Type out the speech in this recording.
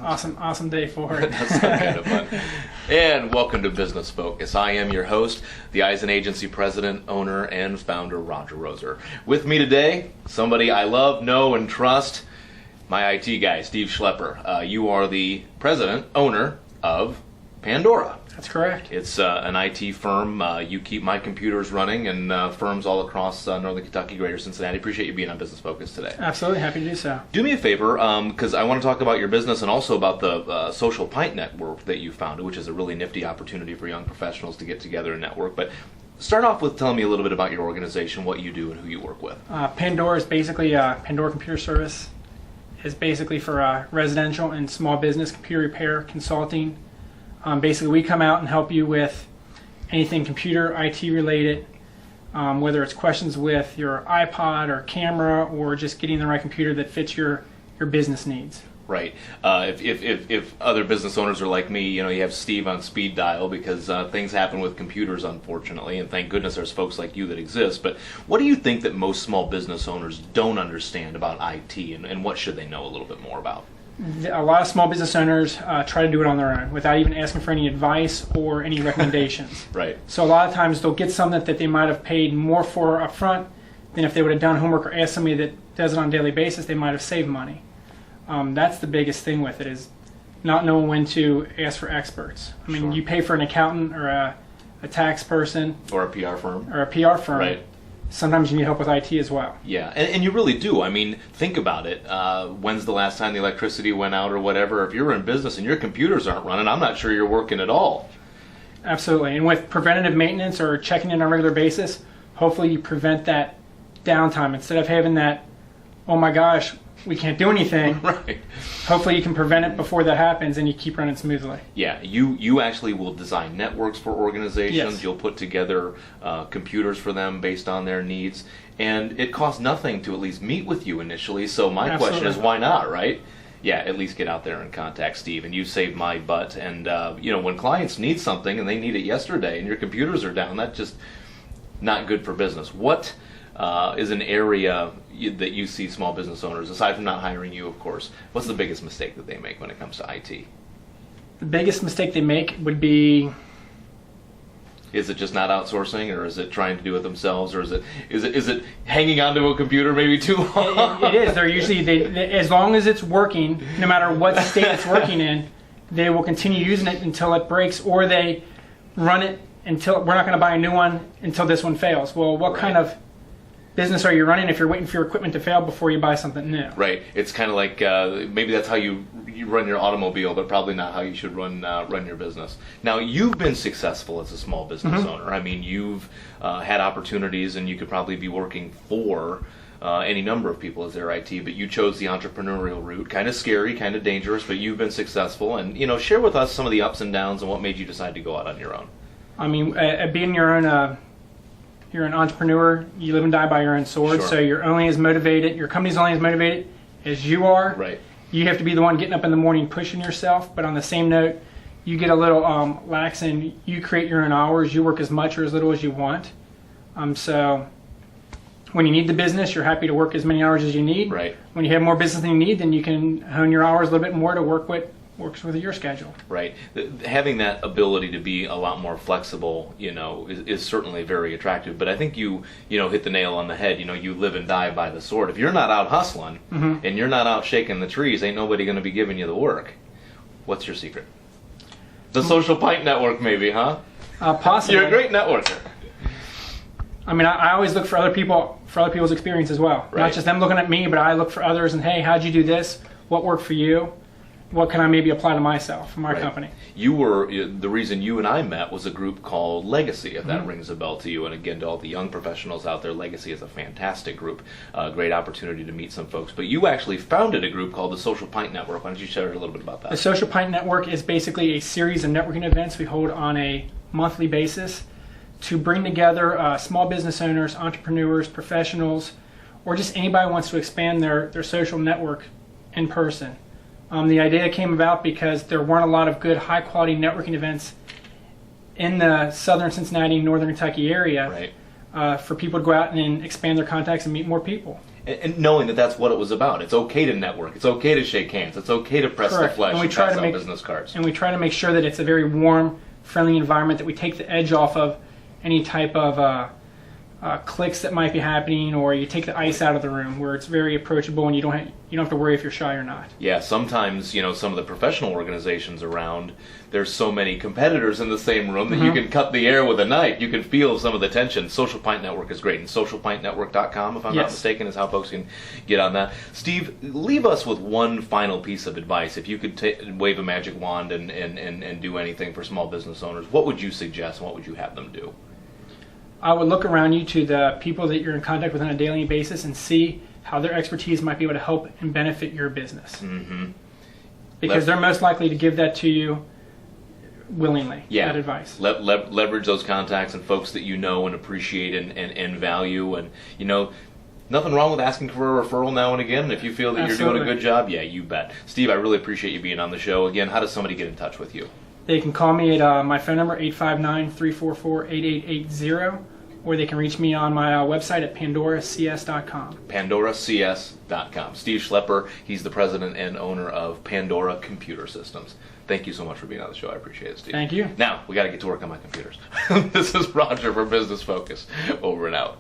Awesome day for it. That's kind of fun. And welcome to Business Focus. I am your host, the Eisen Agency President, Owner, and Founder, Rodger Roeser. With me today, somebody I love, know, and trust, my IT guy, Steve Schleper. You are the President, Owner of Pandora. That's correct. It's an IT firm. You keep my computers running, and firms all across Northern Kentucky, Greater Cincinnati. Appreciate you being on Business Focus today. Absolutely, happy to do so. Do me a favor, because I want to talk about your business and also about the Social Pint Network that you founded, which is a really nifty opportunity for young professionals to get together and network. But start off with telling me a little bit about your organization, what you do, and who you work with. Pandora is basically Pandora Computer Service. Is basically for residential and small business computer repair consulting. Basically, we come out and help you with anything computer IT related, whether it's questions with your iPod or camera or just getting the right computer that fits your business needs. Right. If other business owners are like me, you have Steve on speed dial because things happen with computers, unfortunately, and thank goodness there's folks like you that exist. But what do you think that most small business owners don't understand about IT, and what should they know a little bit more about? A lot of small business owners try to do it on their own without even asking for any advice or any recommendations. Right. So a lot of times they'll get something that they might have paid more for up front than if they would have done homework or asked somebody that does it on a daily basis, they might have saved money. That's the biggest thing with it, is not knowing when to ask for experts. I mean, Sure. You pay for an accountant or a tax person. Or a PR firm. Or a PR firm. Right. Sometimes you need help with IT as well. Yeah, and you really do. I mean, think about it. When's the last time the electricity went out or whatever? If you're in business and your computers aren't running, I'm not sure you're working at all. Absolutely. And with preventative maintenance or checking in on a regular basis, hopefully you prevent that downtime. Instead of having that, oh my gosh, we can't do anything. Right. Hopefully you can prevent it before that happens and you keep running smoothly. Yeah, you actually will design networks for organizations. Yes. You'll put together computers for them based on their needs. And it costs nothing to at least meet with you initially. So my question is, why not, right? Yeah, at least get out there and contact Steve. And you saved my butt. And, when clients need something and they need it yesterday and your computers are down, that's just not good for business. What is an area that you see small business owners, aside from not hiring you, of course, what's the biggest mistake that they make when it comes to IT? The biggest mistake they make would be... Is it just not outsourcing, or is it trying to do it themselves, or is it hanging onto a computer maybe too long? It is. They're usually, as long as it's working, no matter what state it's working in, they will continue using it until it breaks, or they run it until, we're not going to buy a new one until this one fails. Well, what kind of business are you running if you're waiting for your equipment to fail before you buy something new? Right. It's kind of like maybe that's how you run your automobile, but probably not how you should run your business. Now, you've been successful as a small business owner. I mean, you've had opportunities, and you could probably be working for any number of people as their IT, but you chose the entrepreneurial route. Kind of scary, kind of dangerous, but you've been successful. And share with us some of the ups and downs and what made you decide to go out on your own. I mean, being your own. You're an entrepreneur, you live and die by your own sword, Sure. So you're only as motivated, your company's only as motivated as you are. Right. You have to be the one getting up in the morning pushing yourself, but on the same note, you get a little lax and you create your own hours, you work as much or as little as you want. So when you need the business, you're happy to work as many hours as you need. Right. When you have more business than you need, then you can hone your hours a little bit more to work with works with your schedule. Right. Having that ability to be a lot more flexible, is certainly very attractive. But I think you hit the nail on the head. You live and die by the sword. If you're not out hustling and you're not out shaking the trees, ain't nobody going to be giving you the work. What's your secret? The Social Pint Network, maybe, huh? Possibly. You're a great networker. I mean, I always look for other people's experience as well. Right. Not just them looking at me, but I look for others and, hey, how'd you do this? What worked for you? What can I maybe apply to myself, my company? The reason you and I met was a group called Legacy, if that rings a bell to you. And again, to all the young professionals out there, Legacy is a fantastic group, great opportunity to meet some folks. But you actually founded a group called the Social Pint Network. Why don't you share a little bit about that? The Social Pint Network is basically a series of networking events we hold on a monthly basis to bring together small business owners, entrepreneurs, professionals, or just anybody who wants to expand their social network in person. The idea came about because there weren't a lot of good high-quality networking events in the southern Cincinnati, northern Kentucky area for people to go out and expand their contacts and meet more people. and knowing that that's what it was about. It's okay to network. It's okay to shake hands. It's okay to press Correct. the flesh And we and try pass to out make- business cards. And we try to make sure that it's a very warm, friendly environment, that we take the edge off of any type of clicks that might be happening, or you take the ice out of the room, where it's very approachable and you don't have to worry if you're shy or not. Yeah, sometimes, some of the professional organizations around, there's so many competitors in the same room that you can cut the air with a knife. You can feel some of the tension. Social Pint Network is great, and socialpintnetwork.com, if I'm not mistaken, is how folks can get on that. Steve, leave us with one final piece of advice. If you could wave a magic wand and do anything for small business owners, what would you suggest and what would you have them do? I would look around you to the people that you're in contact with on a daily basis and see how their expertise might be able to help and benefit your business. Mm-hmm. Because they're most likely to give that to you willingly, that advice. Leverage those contacts and folks that you know and appreciate and value. And, nothing wrong with asking for a referral now and again. And if you feel that you're doing a good job, yeah, you bet. Steve, I really appreciate you being on the show. Again, how does somebody get in touch with you? They can call me at my phone number, 859-344-8880, or they can reach me on my website at pandoracs.com. pandoracs.com. Steve Schleper, he's the president and owner of Pandora Computer Systems. Thank you so much for being on the show. I appreciate it, Steve. Thank you. Now, we got to get to work on my computers. This is Rodger for Business Focus. Over and out.